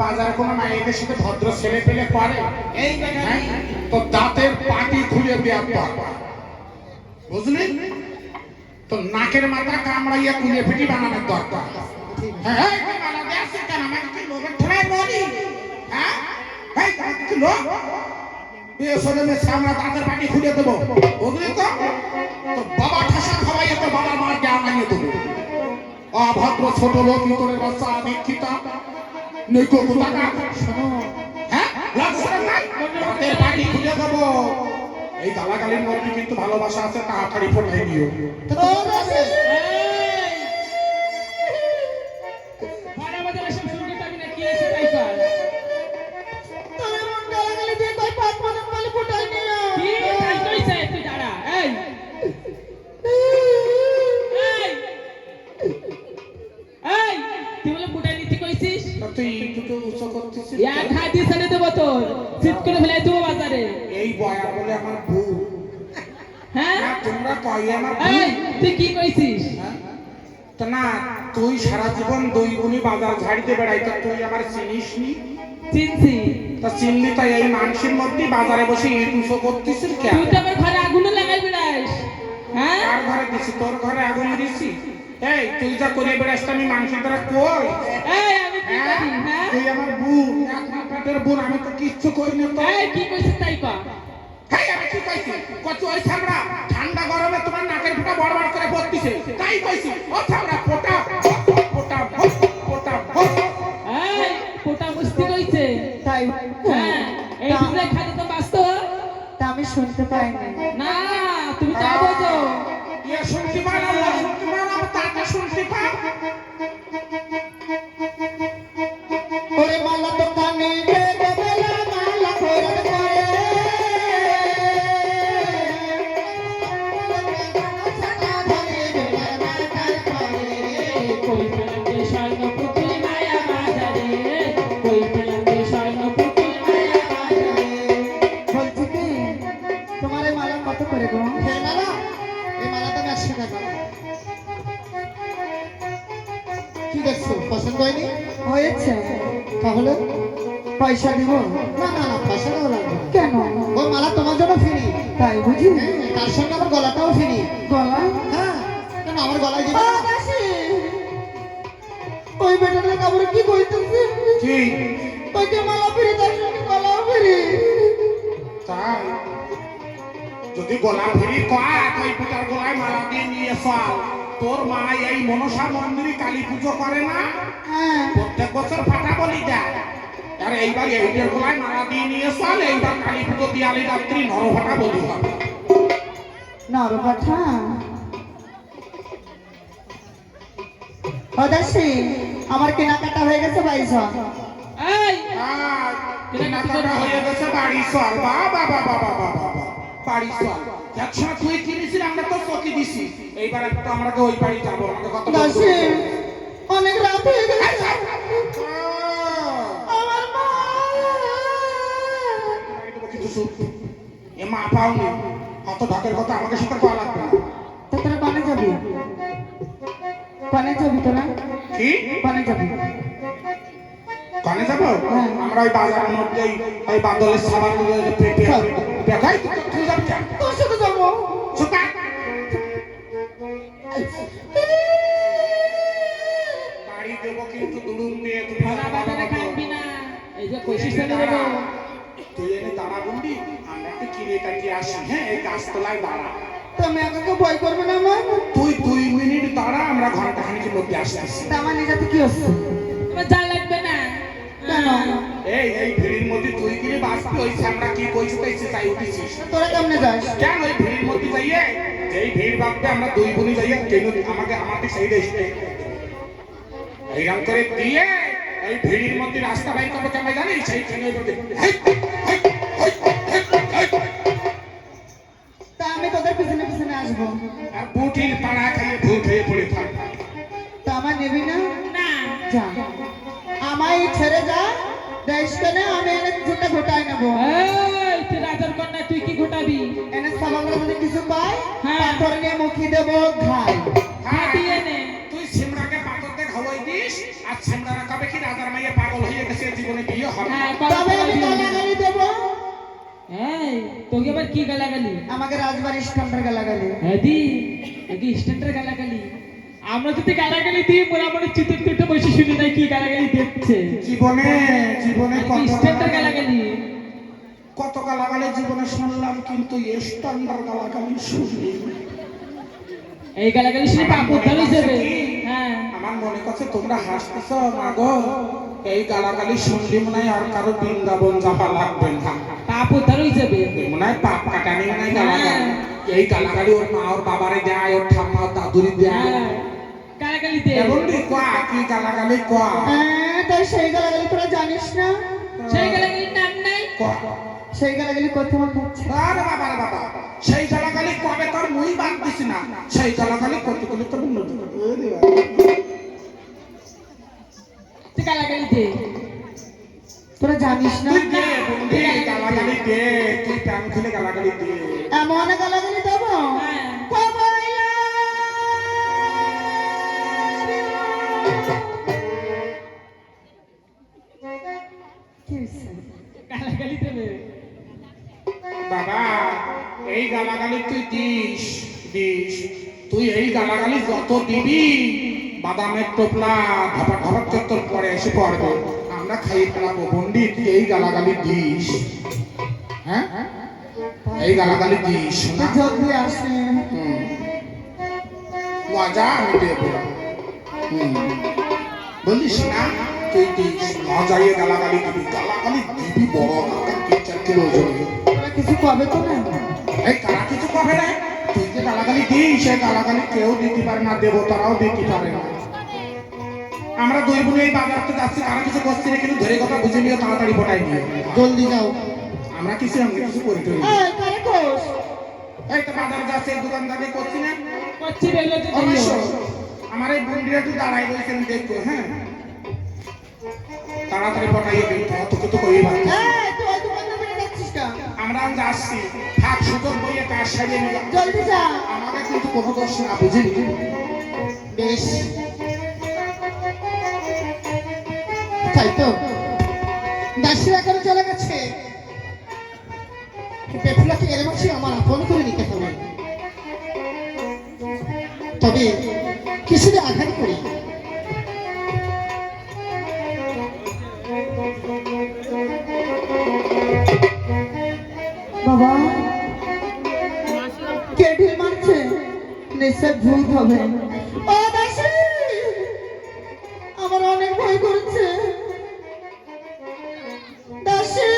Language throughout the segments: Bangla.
বাজারে কোনো মায়েদের সাথে ভদ্র ছেলে পেলে পারে এই তো দাঁতের পাটি খুলে দেওয়া দরকার বুঝলি তো নাকের মাথা কামড়াইয়া কুলে ফিটি বানানোর দরকার হ্যাঁ আমরা দাঁতের পাটি খুলে দেবো বুঝলি তো বাবা ঠাসা খাওয়াইয়া তো বাবা মার জ্ঞান আনিয়ে দেবো অভদ্র ছোট লোক ভিতরে বাচ্চা দীক্ষিত নৈক এই গালাগালির মধ্যে কিন্তু ভালোবাসা আছে তাড়াতাড়ি ফোটাই দিও এই বয়া বলে আমার বউ হ্যাঁ তোমরা কই আমার তুই কি কইছিস তো না তুই সারা জীবন দুই গুণি বাজার ঝাড়িতে বেড়াই তো তুই আমার চিনিস নি চিনছি তা চিনলি তাই এই মানুষের মধ্যে বাজারে বসে ইটুসো করতেছিস কেন তুই তো আমার ঘরে আগুন লাগাই বেড়াস হ্যাঁ কার ঘরে দিছি তোর ঘরে আগুন দিছি এই তুই যা করে বেড়াস আমি মানুষের দ্বারা কই এই আমি কি করি হ্যাঁ তুই আমার বোন এক পেটের বোন আমি তো কিচ্ছু করি না তো এই কি কইছিস তাই কর হেই আমি কি কইছি কত ওই ছামড়া ঠান্ডা গরমে তোমার নাকের ফুটা বড় বড় করে পড়তিছে তাই কইছি ও ছামড়া ফোটা ফোটা ফোটা এই ফোটা মুস্তি কইছে তাই হ্যাঁ এই দুলে খালি তো বাস্তব তা আমি শুনতে পাইনি না তুমি তা বোঝো ইয়া শুনতে পারো না শুনতে পারো না তাকে শুনতে পাও ওরে মালা তো কানে রে বেলা মালা ফেরত করে কই পেলকে স্বর্ণ পুতুল মায়া বাজারে কই পেলকে স্বর্ণ পুতুল মায়া বাজারে বলছি কি তোমার এই মালা কত করে গো হে মালা এই মালা তো 100 টাকা কি দেখছো পছন্দ হয়নি হয়েছে তাহলে পয়সা দিব না না না পয়সা দেওয়া লাগবে না। কেন ওই মালা তোমার জন্য ফ্রি তাই বুঝি তার সঙ্গে আমার গলাটাও ফ্রি গলা হ্যাঁ কেন আমার গলায় দিবে না? ওই বেটার কাপড় কি কইতেছে কি ওই যে মালা ফিরে তার সঙ্গে গলা ফিরে তাই যদি গলা ফিরি কয় ওই পিতার গলায় মালা দিয়ে নিয়ে চল তোর মা এই মনসা মন্দিরে কালী পুজো করে না হ্যাঁ প্রত্যেক বছর ফাটা বলি দেয় আর এইবার এইটার গলায় মালা দিয়ে নিয়ে চল এইবার কালী পুজো দিয়ালি রাত্রি নরফাটা বলি হবে নরপাঠা অদাসী আমার কেনাকাটা হয়ে গেছে বাইশা এই আর কেনাকাটা হয়ে গেছে বাড়ি চল বাবা বাবা বাবা বাবা বাড়ি চল একসময় তুই কিনেছিস আমরা তো চকি দিছি এইবার একটু আমরা ওই বাড়ি যাবো আমাকে কত দাসী অনেক রাত হয়ে গেছে আমার মা এ মা পাওনি অত ঢাকের কথা আমাকে সাথে কয়া লাগবে না তো তোরা পানে যাবি পানে যাবি তোরা কি পানে যাবি কানে যাবো হ্যাঁ। আমরা ওই বাজারের মধ্যে ওই বাদলের সাবান দেখাই তুই যাবি কেন তোর সাথে যাবো সুতা বাড়ি দেবো কিন্তু দুলুম দিয়ে তুমি ভাড়া বাজারে কাটবি না এই যে কইছিস না দেব তুই এনে দাঁড়া বলবি আমরা একটু কিনে কাটিয়ে আসি হ্যাঁ এই গাছতলায় দাঁড়া তো আমি একাকে ভয় করবে না আমার তুই 2 মিনিট দাঁড়া আমরা ঘন্টা খানিকের মধ্যে আসতেছি তা আমার নিজেতে কি হচ্ছে তোমার জাল লাগবে না কেন এই ভিড়ির মধ্যে তুই কিনে বাঁচতে হইছে আমরা কি কইছি তাইছে তাই উঠেছিস তোরা কেমনে যাস কেন ওই ভিড়ির মধ্যে যাইয়ে যেই ভিড় বাঁধবে আমরা 2 বোনই যাইয়ে কেন আমাকে আমাদের সেই দেশে এইরকম করে দিয়ে এই ভিড়ির মধ্যে রাস্তা বাইর করবো কেমন জানিস সেই ট্রেনের মধ্যে তা আমি তোদের পিছনে পিছনে আসবো আর বুটির পাড়া খাইয়ে ভূত হয়ে পড়ে থাকবে তা আমার নেবি না না যা আমায় ছেড়ে যা দেশ কেনে আমি এনে কিছুটা ঘটাই নেবো এই তুই রাজার কন্যা তুই কি ঘটাবি এনে সাবানগুলো যদি কিছু পাই হ্যাঁ। পাথর নিয়ে মুখি দেবো ঘাই হাঁটিয়ে নে তুই সিমরাকে পাথর দিয়ে খাওয়াই দিস আর সিমরারা কবে কি রাজার মাইয়ে পাগল হয়ে গেছে জীবনে বিয়ে হবে না। হ্যাঁ তবে আমি গালাগালি দেবো। এই তোকে আবার কি গালাগালি? আমাকে রাজবাড়ির স্ট্যান্ডার গালাগালি। হ্যাঁ দি একে স্ট্যান্ডার্ড গালাগালি। আমরা যদি গালাগালি দিই মোটামুটি চিতর পেটে বসে শুনি না কি গালাগালি দিচ্ছে। জীবনে জীবনে কত স্ট্যান্ডার্ড গালাগালি। কত গালাগালি জীবনে শুনলাম, কিন্তু স্ট্যান্ডার্ড গালাগালি শুনি। এই গালাগালি শুনে পাপ উদ্ধার হয়ে যাবে। হ্যাঁ আমার মনে করছে তোমরা হাসতেছ মাগো, এই গালাগালি শুনলি মনে হয় আর কারো বৃন্দাবন যাওয়া লাগবে না, পাপ উদ্ধার হয়ে যাবে। মনে হয় পাপ কাটানি মনে হয় গালাগালি। এই গালাগালি ওর মা ওর বাবারে দেয়, ওর ঠাম্মা ওর দাদুরি দেয়। হ্যাঁ গালাগালি দে। এখন দি কোয়া কি গালাগালি কোয়া হ্যাঁ, তাই সেই গালাগালি তোরা জানিস না? সেই গালাগালির নাম নাই। কোয়া। সেই গালাগালি করতে মন হচ্ছে। আরে বাবা রে বাবা, সেই গালাগালি কবে তোর মুই বাদ দিছি না, সেই গালাগালি করতে করতে তোর নদী। তুই গালাগালি দে। তোরা জানিস না? তুই দে বন্ধু, গালাগালি দে, তুই প্যান খুলে গালাগালি দে। এমন গালাগালি দেবো হ্যাঁ। কি হয়েছে? গালাগালি দেবে। বাবা এই গালাগালি তুই দিস দিস, তুই এই গালাগালি যত দিবি বাদামের টোপলা ধপা ধপা চত্বর পরে এসে পড়বে, আমরা খাইয়ে ফেলাবো। পণ্ডিত এই গালাগালি দিস, হ্যাঁ এই গালাগালি দিস না। তুই জলদি আসে। মজা আমি দেবো, বলিস না তুই দিস, মজাইয়ে গালাগালি দিবি, গালাগালি দিবি বড় কাকা 3-4 কিলো ওজনের। তোরা কিছু কবে তো না? এই কারা কিছু কবে না, তুই যে গালাগালি দিস সে গালাগালি কেউ দিতে পারে না, দেবতারাও দিতে পারে না। আমরা দুই বোন এই বাজারতে যাচ্ছি, কারা কিছু করছি না, কিন্তু ধরে কথা বুঝে নিয়ে তাড়াতাড়ি পটাই নিয়ে জলদি যাও। আমরা কিছু করি টরি না। এই কারে কোস? এই তো বাজার যাচ্ছে, দোকানদারি করছি না। করছি বেলো তো অবশ্য দিও। আমার এই বন্ডিরা একটু দাঁড়াই রয়েছেন দেখবো, হ্যাঁ তাড়াতাড়ি পটাইয়ে দিই, তোকে তো কই ভাই। এই তুই ওই দোকানে বেরিয়ে যাচ্ছিস কেন? আমরা যাচ্ছি, থাক সুযোগ বইয়ে কাজ সারিয়ে নিলাম, জলদি যা। আমাকে কিন্তু কোনো দোষ না, বুঝিনি। বেশ, তাই তো দাসীরা করে চলে গেছে। পেটুলাকে এর মাসে আমার আপন করে নিতে হবে। তবে কিছুতে আঘাত করি। বাবা কে ঢিল মারছে? নিশ্চয় ভূত হবে। ও দাসী, আমার অনেক ভয় করছে। দাসী,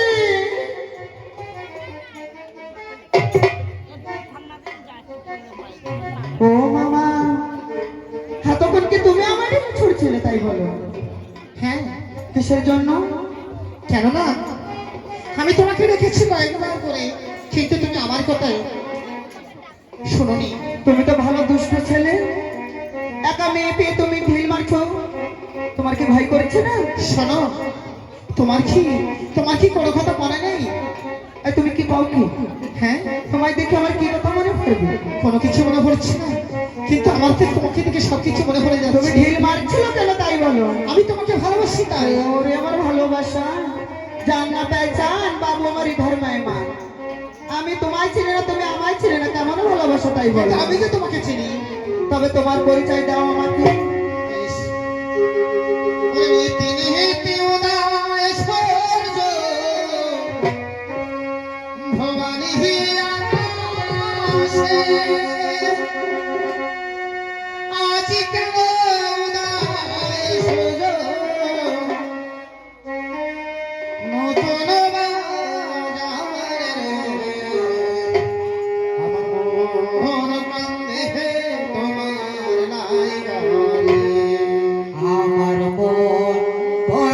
ও মামা, এতক্ষণ কি তুমি আমারই ছুটছিলে তাই বলো? হ্যাঁ, কিসের জন্য? কেননা আমি তোমাকে রেখেছি কয়েকবার করে, কিন্তু তুমি আমার কথাই শুনোনি। তুমি তো ভালো দুষ্ট ছেলে, একা মেয়ে পেয়ে তুমি ঢিল মারছো, তোমার কি ভয় করছে না? শোনো, তোমার কি কোনো কথা মনে নেই? এই তুমি কি পাও কি? হ্যাঁ, তোমায় দেখে আমার কি কথা মনে পড়বে? কোনো কিছু মনে পড়ছে না, কিন্তু আমার তো তোমাকে দেখে সবকিছু মনে পড়ে যাচ্ছে। তুমি ঢিল মারছিল কেন তাই বলো? আমি তোমাকে ভালোবাসি তাই। ওরে আমার ভালোবাসা, জান না পেছান বাবু আমার ইধার মেহমান। আমি তোমায় চিনি না, তুমি আমায় চিনি না, কেমন ভালোবাসা তাই বলো? আমি যে তোমাকে চিনি। তবে তোমার পরিচয় দাও আমাকে। আমার মন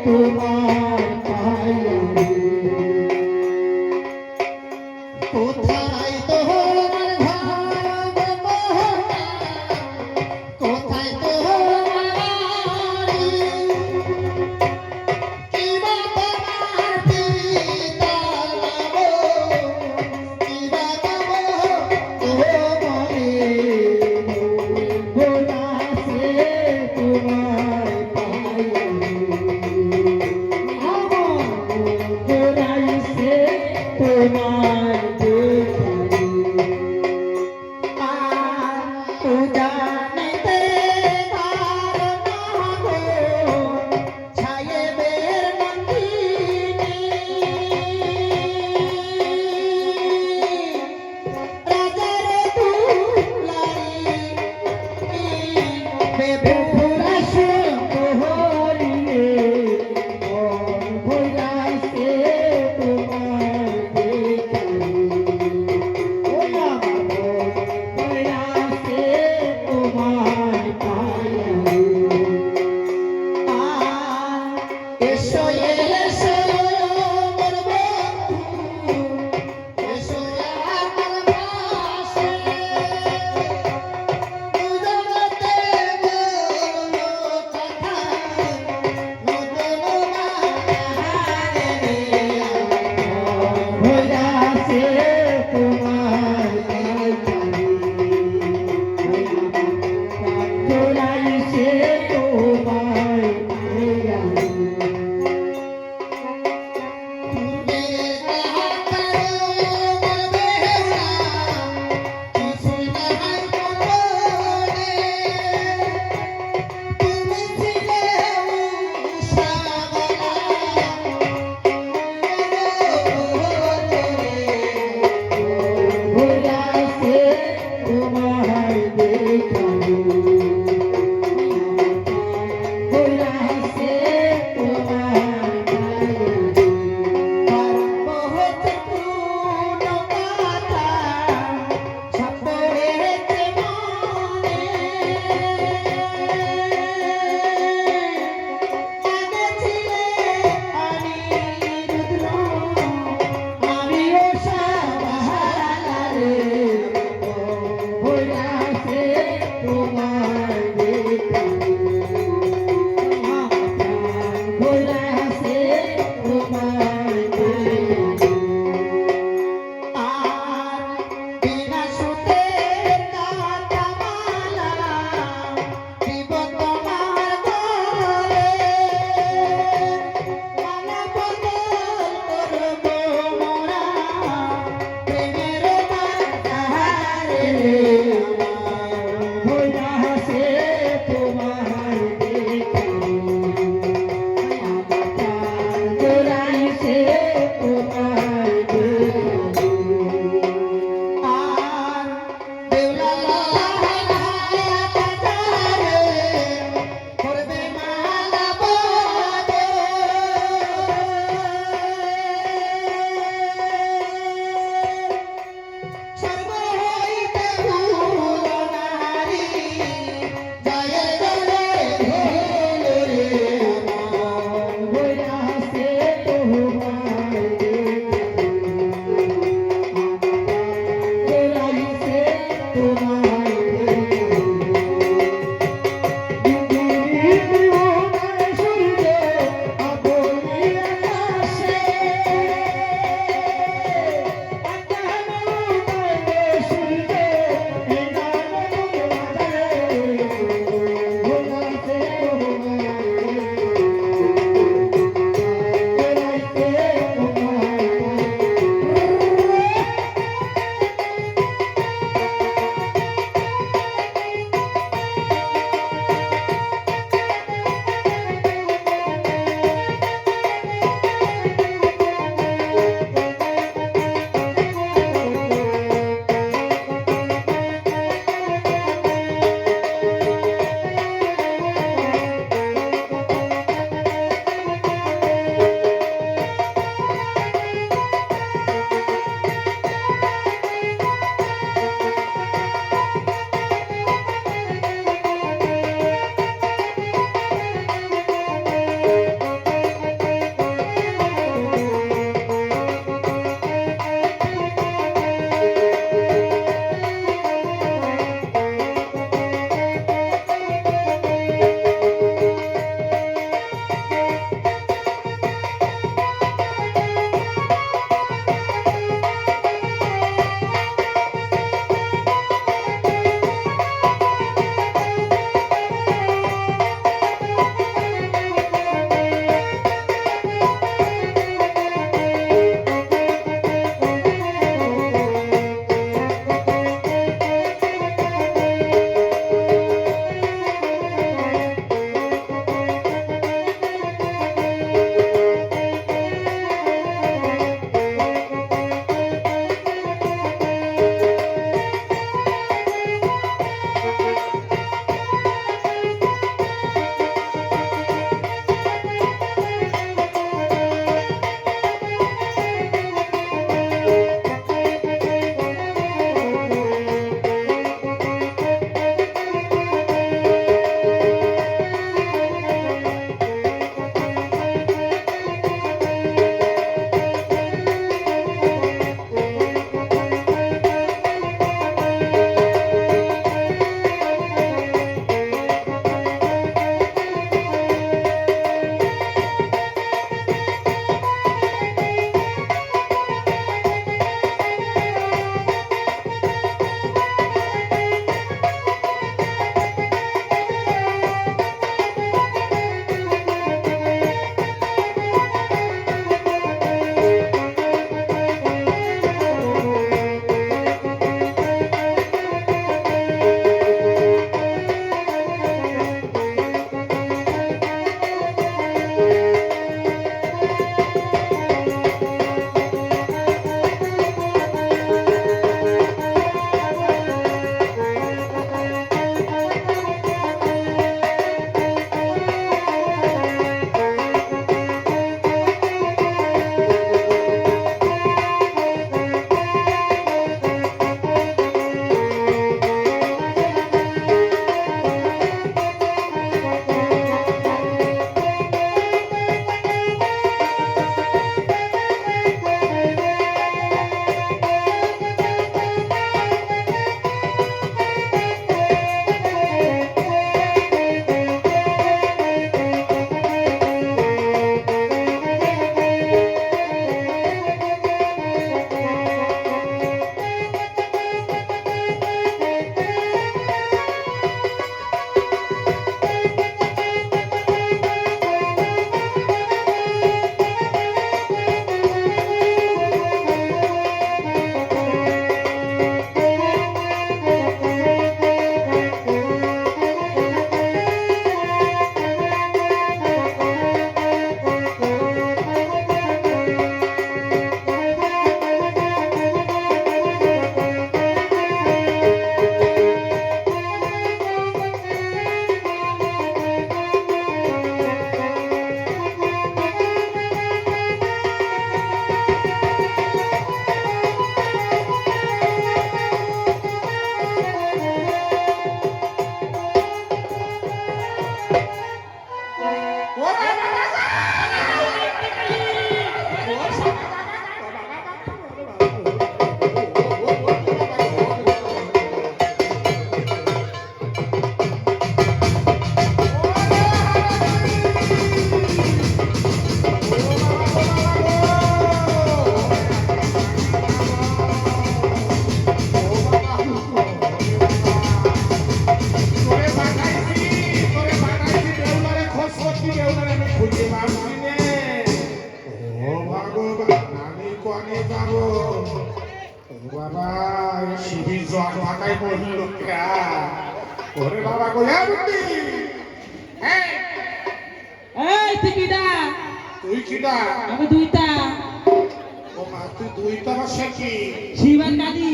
তোমার পাইয়া রে। কোথায় তোমার ঘর মোহনা, কোথায় তোমার বাড়ি, কিবা তোমার পিতার নাম, কিবা তোমারে ভোলাছে তোমার পাইয়া রে। ভোলাইছে তোমার দেখারে। পূজানিতে তার নাম ছায়েবের নন্দিনী, রাজার দুলারি বেভুরাস এসো এসো মোর বন্ধু, এসো আমার পাশে, দুজনতে বলো কথা, নতুন বাহারে ভোলাছে তোমার ভোলাইছে তোমার পাইয়া রে। ভোলাছে তোমার দেখারে। ভোলাছে তোমার পাইয়া রে। ভোলাছে তোমার দেখারে। ভোলাছে তোমার পাইয়া রে। ভোলাছে তোমার দেখারে। কনে যাব বাবা শিবির জল মাথায় পড়ল ওরে বাবা গো বুদ্ধি এই তুই কিডা? তুই কিডা? আমি দুইটা ও মা তুই দুইটা বসে কি শিবান দাদি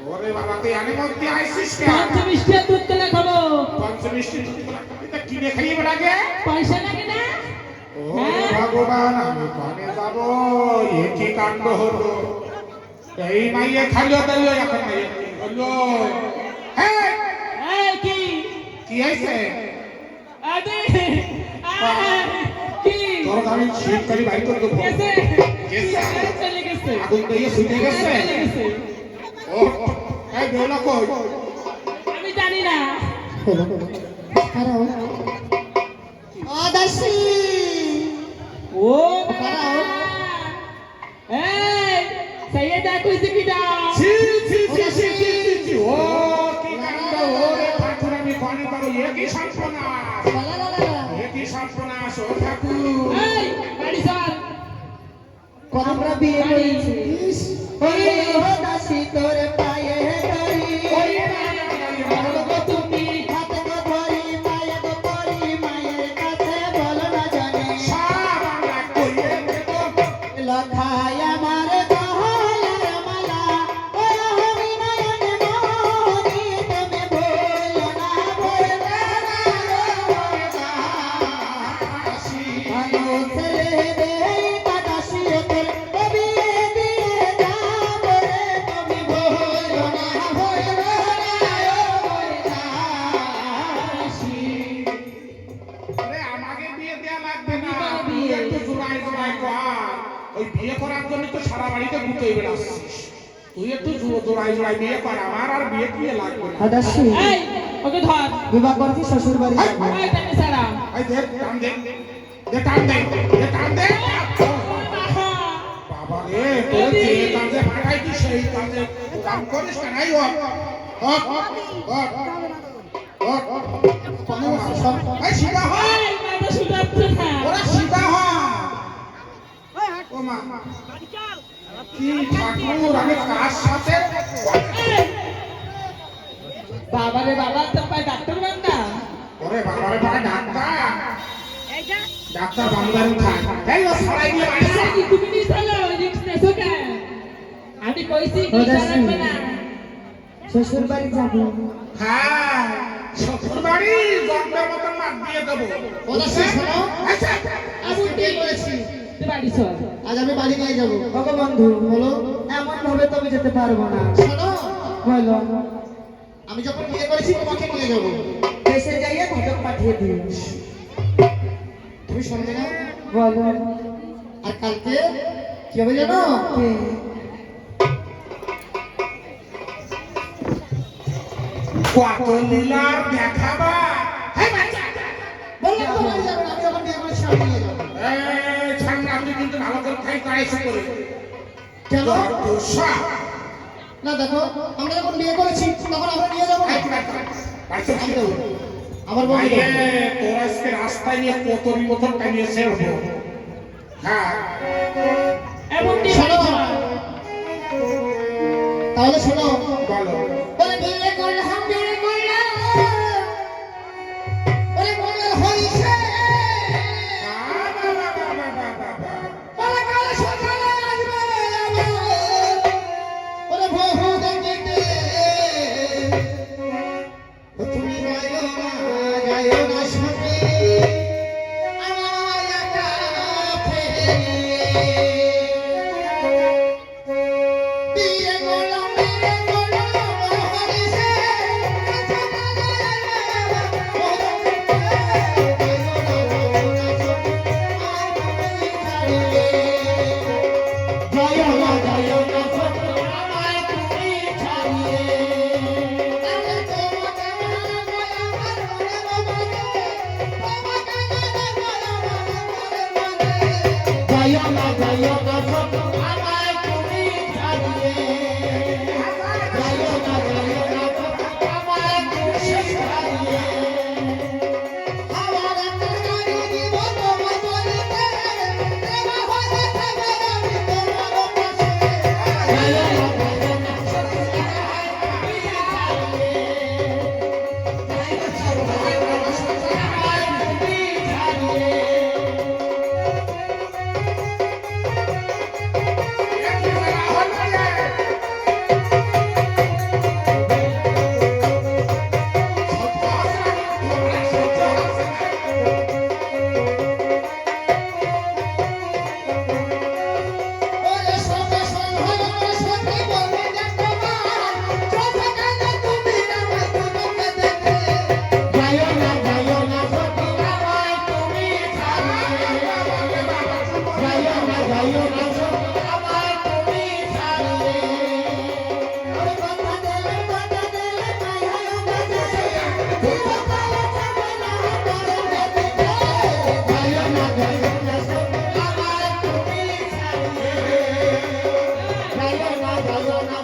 ওরে বাবা তুই আনে মধ্যে আইসিস কে পঞ্চমিষ্টিয়া দুধ কেনা খাবো। পঞ্চমিষ্টি এটা কিনে খাইয়ে লাগে পয়সা লাগে না? ও ভগবান আমি কনে যাব এ কি কাণ্ড হলো এই মাইয়ে খাইলো তাইলো এখন মাইয়ে হলো এই কি কি হইছে আরে কি তোর আমি শীতকালি বাইর করে দেবো গেছে গেছে চলে গেছে আগুন দিয়ে শুতে গেছে চলে গেছে। ও এই বেলা কই আমি জানি না। ও দাসী ও বাবা এই সৈয়দা কইছে কিডা? ছি ছি ছি ছি ছি ছি ও কি কাণ্ড ওরে ঠাকুর আমি কনে পারো এ কি সর্বনাশ এ কি সর্বনাশ ও ঠাকুর এই বাড়ি চল। আমরা বিয়ে করেছি ওরে দাসী তোর পায়ে ধরি ওই বলো গো তুমি হাতে গো ধরি মায়ে গো পরি মায়ের কাছে বলো না জানি সব আমরা কইয়ে দেব লখায় আমার গহলার মালা ও হরি নয়নে মোহনি তুমি ভুলো না ভুলবে না মানুষ রে দাসী তোর বিয়ে দিয়ে যাব রে তুমি ভুলো না ভুলবে না দাসী আরে আমাকে বিয়ে দেয়া লাগবে না তুই একটু জোড়ায় জোড়ায় কর ওই বিয়ে করার জন্য তো সারা বাড়িতে ঘুরতে বেড়াচ্ছিস তুই একটু জোড়ায় জোড়ায় বিয়ে কর আমার আর বিয়ে দিয়ে লাগবে না দাসী এই ওকে ধর। বিবাহ করছি শ্বশুর বাড়ি এই, যাবো এই টানে ছাড়া। এই দেখ টান দে দে টান দে দে টান দে বাবা রে তোর যে কাজে পাঠাই তুই সেই কাজে কাম করিস না নাই হোক এই শিবা হ এই মাথা শুধাচ্ছে না। ওরা শিবা হ ও মা কি ঠাকুর আমি কার সাথে এই, বাবারে বাবা তোর পায়ে ডাক্তার বান্দা। ওরে বাবা রে বাবা ডাক্তার বান্দার খান এই ও সরাই দিয়ে আইসা এই, তুমি নিয়ে চলো রিক্স নেছো কেন? আমি কইছি কি রাখবে না। শ্বশুর বাড়ি যাবো হ্যাঁ শ্বশুর বাড়ি জন্মের মতন মার দিয়ে দেবো ও দাসী শোনো আচ্ছা আজকে বিয়ে করেছি তুই বাড়ি চল। আজ আমি বাড়ি নিয়ে যাবো ভগবন্ধু বলো এমন ভাবে তুমি যেতে পারবো না শোনো বলো আমি যখন বিয়ে করেছি তোমাকে নিয়ে যাবো দেশে যাইয়ে ঘটক পাঠিয়ে দিও তুমি শুনবে না বলো আর কালকে কি হবে জানো কে? কত লীলার দেখাবা এই বাচ্চা বললাম তো বাড়ি যাবে না, আমি যখন বিয়ে করেছি আমি নিয়ে যাবো এই ছাড় আপনি কিন্তু ভালো করে খাই করাইছে করে কেন দোষা না দেখো আমরা যখন বিয়ে করেছি তখন আমরা নিয়ে যাবো না বাইসে আমি দেবো। আমার বউ ভাইয়ে তোর আজকে রাস্তায় নিয়ে কতরি মতন টানিয়ে ছেড়বো হ্যাঁ এমন কি শোনো তাহলে শোনো বলো বলে বিয়ে করলাম বিয়ে করলাম বলে বলে হইছে বলে কাল সকালে আসবে বলে বহু দেখিতে তুমি গায়ো না শুনে আমার একা ফেরে বিয়ে করলাম হইছে জয় না জয় না আমায় তুমি ছাড়িয়ে জয় না জয় না আমায় তুমি ছাড়িয়ে জয় না জয় না আমায় তুমি ছাড়িয়ে আমার কাছে দিব তোমার বলিতে তোমার হইতে থাকবে আমি তোমার পাশে যাইও না সখী আমায় তুমি ছাড়িয়ে যাইও না সখী আমায় তুমি ছাড়িয়ে যাইও না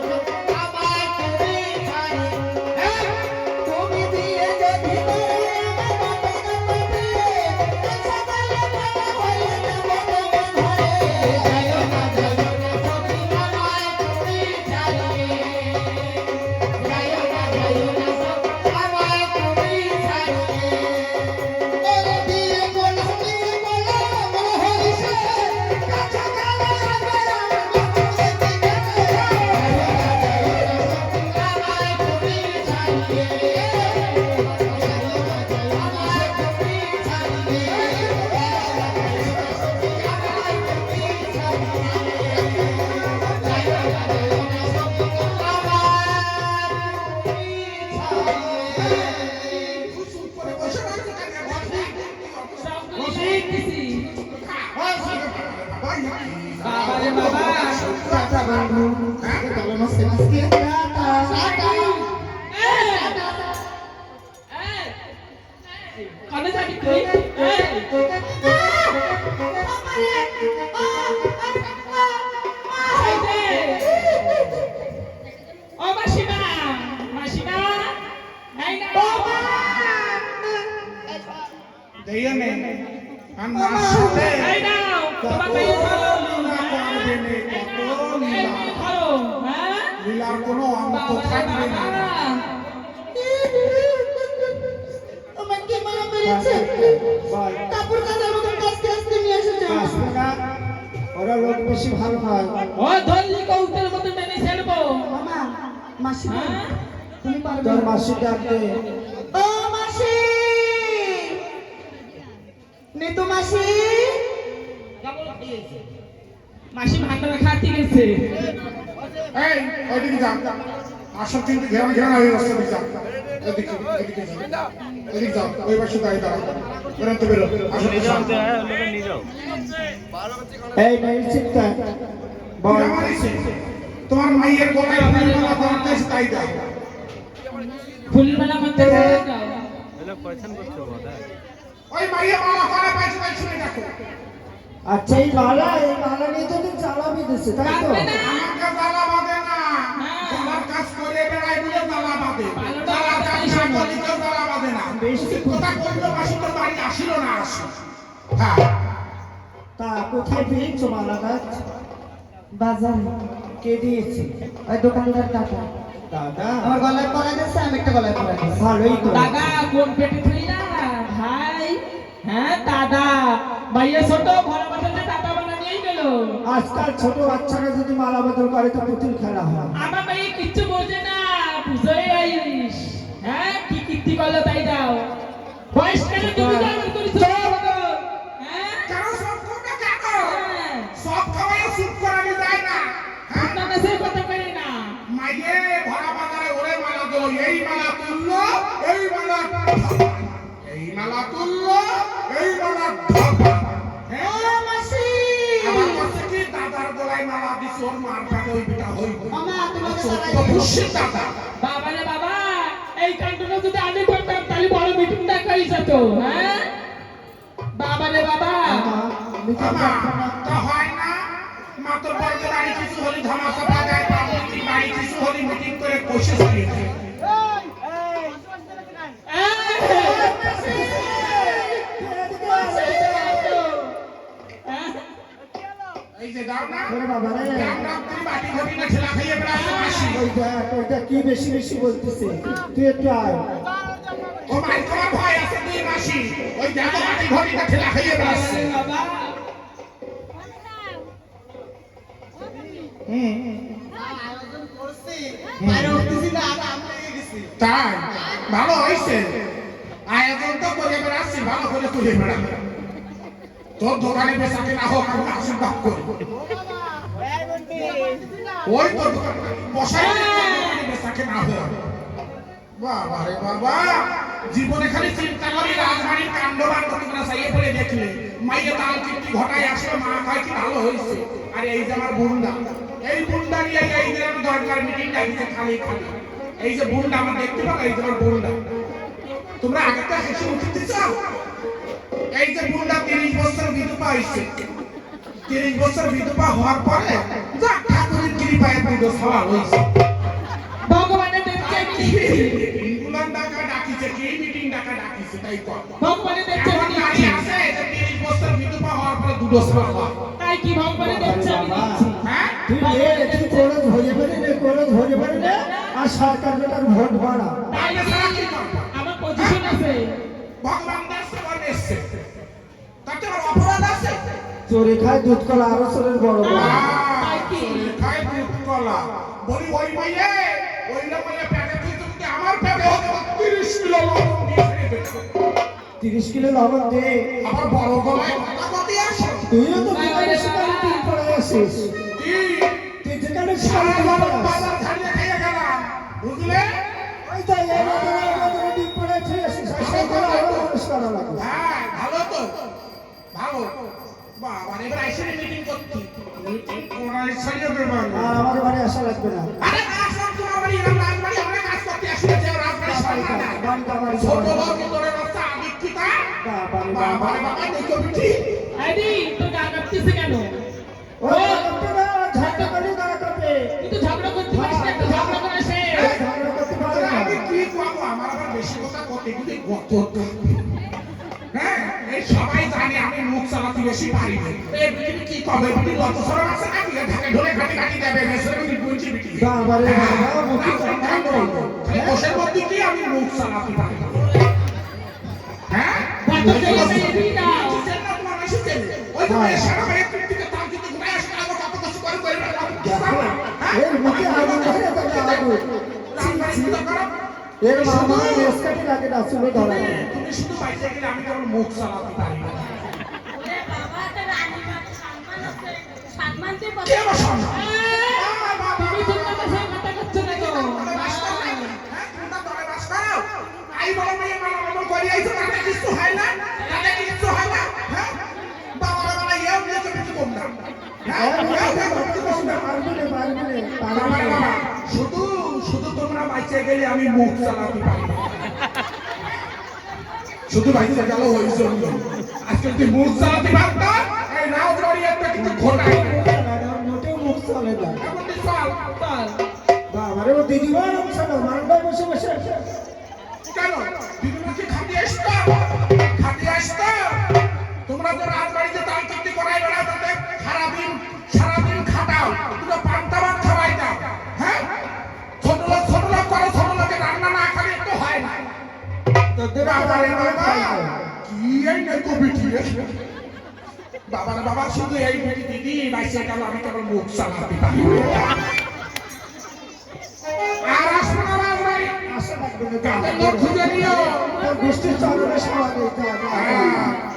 সখী আমায় তুমি ছাড়িয়ে তুমি দিয়ে যদি যাইও না সখী আমায় তুমি ছাড়িয়ে যাইও না সখী আমায় তুমি ছাড়িয়ে ওরে দিয়ে বলো হইছে কাছে গেলে আমায় তুমি ছাড়িয়ে বাবারে বাবা টাটা বন্ধু চলো নমস্তে নমস্তে টাটা কবে যাবি তুই ও মাসিমা মাসিমা এই না দেইয়া নেই আর মার সাথে এই নাও তোমার মেয়ে ধরো ধরো হ্যাঁ লীলার কোনো অন্ত থাকবে না আমাকে মা মেরেছে কাপড় কাচার মতন কাচতে কাচতে নিয়ে এসেছে ওরা লোক বেশি ভালো নয় ও ধরলি কৌতের মতো টেনে ছেড়বো মামা মাসি হ্যাঁ তুমি পারবে তোর মাসি ডাকতে ও মাসি নিতু মাসি মাসি ভান্ডারে খাতি গেছে এই ওইদিকে যা আসল কিন্তু ঘেরা ঘেরা হয়ে যাচ্ছে দিকে যা এদিকে এদিকে যাও ওই পাশে দাঁড়িয়ে দাঁড়াও বেরোতে বেরো আসল এই নেই চিন্তা বল তোমার মাইয়ের গলায় ফুলমালা পরাতে তাই দাও ফুলমালা মধ্যে যাও ওই মাইয়ের মালা পরা পাইছে তাই শুনে দেখো আচ্ছা এই মালা নিয়ে তো তুই চালাবি দিচ্ছে তাই তো কাটবে না আমাকে জ্বালা বাঁধে না জ্বালার কাজ করে বেড়াই বলে জ্বালা বাঁধে জ্বালার কাজ না করলে কেউ জ্বালা বাঁধে না বেশি কথা কইলো বাসি তোর বাড়ি আসিল না আসো হ্যাঁ তা কোথায় পেয়েছো মালা গাছ বাজার কে দিয়েছে ওই দোকানদার টাকা দাদা আমার গলায় পরা গেছে আমি একটা গলায় পরা গেছে ভালোই তো দাদা কোন পেটে থই না ভাই হ্যাঁ দাদা ভাইয়া ছোট ঘরে বসে দাদা বানা নিয়ে গেল আজকাল ছোট বাচ্চারা যদি মালা বদল করে তো পুতুল খেলা হয় আমার মেয়ে কিচ্ছু বোঝে না বুঝই আইস হ্যাঁ কি কীর্তি করলো তাই দাও বয়স কেন তুমি দাও তুমি হ্যাঁ কেন সব করবে কেন হ্যাঁ সব খাওয়াই চুপ করানো যায় না হ্যাঁ আপনার কাছে কথা করি না মাইয়ে ভরা বাজারে ওরে মালা দিল এই মালা তুললো এই মালা এই মালা তুললো এই মালা ও মাসি আমার কাছে কি দাদার গলায় মালা দিছ ওর মার কাছে ওই বিটা হইব মামা তোমাকে তো খুশি দাদা বাবা রে বাবা এই কাণ্ডটা যদি আমি করতাম তাহলে বড় মিটিংটা কই যেত হ্যাঁ বাবা রে বাবা বাবা তা হয় না মাতর বর্গে বাড়ি কিছু হলি ধামাকা বাজায় পাবলিক বাড়ি কিছু হলি মিটিং করে কোশিশ করিয়েছে এই যে দাও না ওরে বাবা রে রাত্রি বাটি ঘটি না ঠেলা খাইয়ে বেড়াচ্ছে মাসি ওই দেখ ওইটা কি বেশি বেশি বলতেছে তুই একটু আয় ও মাই তোমার ভয় আছে দুই মাসি ওই দেখো বাটি ঘটি না ঠেলা খাইয়ে বেড়াচ্ছে বাবা তাই ভালো হয়েছে আয়োজন তো করে বেড়াচ্ছি ভালো করে তুলে বেড়া তোর দোকানে বেচাকে না হোক আমি আশীর্বাদ করি ওই তোর দোকানে বসাই বেচাকে না হোক বাবা রে বাবা জীবনে খালি চিন্তা করি রাজবাড়ির কাণ্ড বাণ্ড তোমরা চাইয়ে পড়ে দেখলে মাইয়ে তাল কীর্তি ঘটায় আসলে মা কয় কি ভালো হয়েছে। আর এই যে আমার বুন্ডা, এই বুন্ডা নিয়ে এই গ্রাম দরকার মিটিং ডাকিছে খালি খালি। এই যে বুন্ডা আমার দেখতে পাবো, এই যে আমার বুন্ডা, তোমরা আগে তো হেসে উঠতে চাও। এই যে বুন্ডা 30 বছর বিধবা হয়েছে, 30 বছর বিধবা হওয়ার পরে যা ঠাকুরের কৃপায় দুটো সওয়াল হয়েছে। ভগবানের দেখছে কি ইংল্যান্ড ডাকা ডাকিছে, কি মিটিং ডাকা ডাকিছে তাই তো। ভগবানের দেখছে এমন নারী আছে যে 30 বছর বিধবা হওয়ার পরে দুটো সওয়াল হয়। তাই কি ভগবানের দেখছে আমি দেখছি। হ্যাঁ তুই তুই করে ধরে পারি না, করে ধরে পারি না, আর সরকার বেটার ভোট ভাড়া। তাই কি আমার পজিশন আছে। ভগবান দাস তোমার এসছে, তাতে আমার অপরাধ আছে। চোরে খায় দুধ কলা, আরো চোরের বড় বড়। তাই কি খায় দুধ কলা বলি ওই মাইয়ে, ওই না মাইয়ে পেটে তুই যদি আমার পেটে হতো 30 কিলো লবণ দিয়ে ফেলে দিত। 30 কিলো লবণ দে। আমার বড় গলায় কথা কতি আসে। তুইও তো বিমানের সেখানে তিন পড়ে আসিস। কি তুই যেখানে সারা সেখানে জীবন বাজার ছাড়িয়ে খেয়ে গেলাম, বুঝলে? ওই তো এই মতন ডিম পড়ে খেয়ে আসিস, আর সেইগুলো আরো মানুষ করা লাগবে। হ্যাঁ ভালো তো, ভালো। বাবা এবার আইসি মিটিং করছি, মিটিং করাই ছাড়িয়ে দেবো। আর আমার বাড়ি আসা লাগবে না। আরে কাজ কর, তোমার বাড়ি এরকম রাজবাড়ি, আমরা কাজ করতে আসলে যে রাজবাড়ি সরকার না। বাড়িটা বাড়ি ছোট লোক ভিতরে বাচ্চা আদিক্ষিতা। বাবা রে বাবা দেখো বিটি। আইডি তো গা কাঁপতেছে কেন? ওই করতে না, ঝগড়া করলে না করতে। তুই তো ঝগড়া করতে পারিস না, একটা ঝগড়া করে আসে। ঝগড়া করতে পারে তোরা না। আমি কি করবো, আমার আবার বেশি কথা করতে গেলে গত। হ্যাঁ এই সবাই জানে আমি মুখ চালাতে বেশি পারি না। এই বিটি কি করবে, বিটি গত সরম আছে না, দিয়ে ঢাকে ঢোলে ঘাটি ঘাটি দেবে, মেসরে বিটি বুঝি বিটি। বাবা রে বাবা, মুখে চামড়া করবো। বসের মধ্যে কি আমি মুখ চালাতে পারি না। হ্যাঁ কত জায়গা দিয়ে দাও। ওই তো সারা বাইরে থেকে তার কিন্তু ঘুরে আসে, আবার কত কিছু করে করে দেখো, এর মুখে আগুন ধরে তাকে আগুন। এর মামা মেসকাটি লাগে না, চুলে ধরা না। তুমি শুধু বাইরে গেলে আমি কেবল মুখ চালাতে পারি না। ওরে বাবা, তোর রানীমার সম্মান আছে, সম্মানতে কে বলে। বসান তুমি ঠিক মতো সেই কথা করছো না তো। আই বড় মেয়ে মালা করে আইছো, তাতে কিছু হয় না, তাতে কিছু হয় না। হ্যাঁ বাবা বাবা এও নিয়ে কিছু কম না। শুধু শুধু তোমরা বাইচে গেলে আমি মুখ চালাতে পারি না। শুধু বাইচে গেল ওই জন্য। আজকে তুই মুখ চালাতে পারতা, এই রাজবাড়ি একটা কিন্তু ঘোটাই মোটেও মুখ চলে না। এখন তুই চল। চল। বাবারে ও দিদিমা চলো, মানবাই বসে বসে কেন দিদিমা কি খাটি আসতো, খাটি আসতো? তোমরা যে রাজবাড়িতে তাল চুক্তি করাই বেড়াও, তাতে সারাদিন খাটাও, তোমরা পান্তা ভাত খাওয়াই দাও। হ্যাঁ ছোট লোক করে, ছোট লোকে রান্না না খালি একটু হয় না। তোদের বাবারে বাবা, খাইতে। কি এই নেকো বিটি রে? বাবারে বাবা, শুধু এই বিটি দিদি বাইসে গেল, আমি কেবল মুখ চালাতে পারি। আর আসবে না রাজবাড়ি, আশা লাগবে না। তাদের লোক খুঁজে নিও। গোষ্ঠীর চরণে সভা দিতে হবে। হ্যাঁ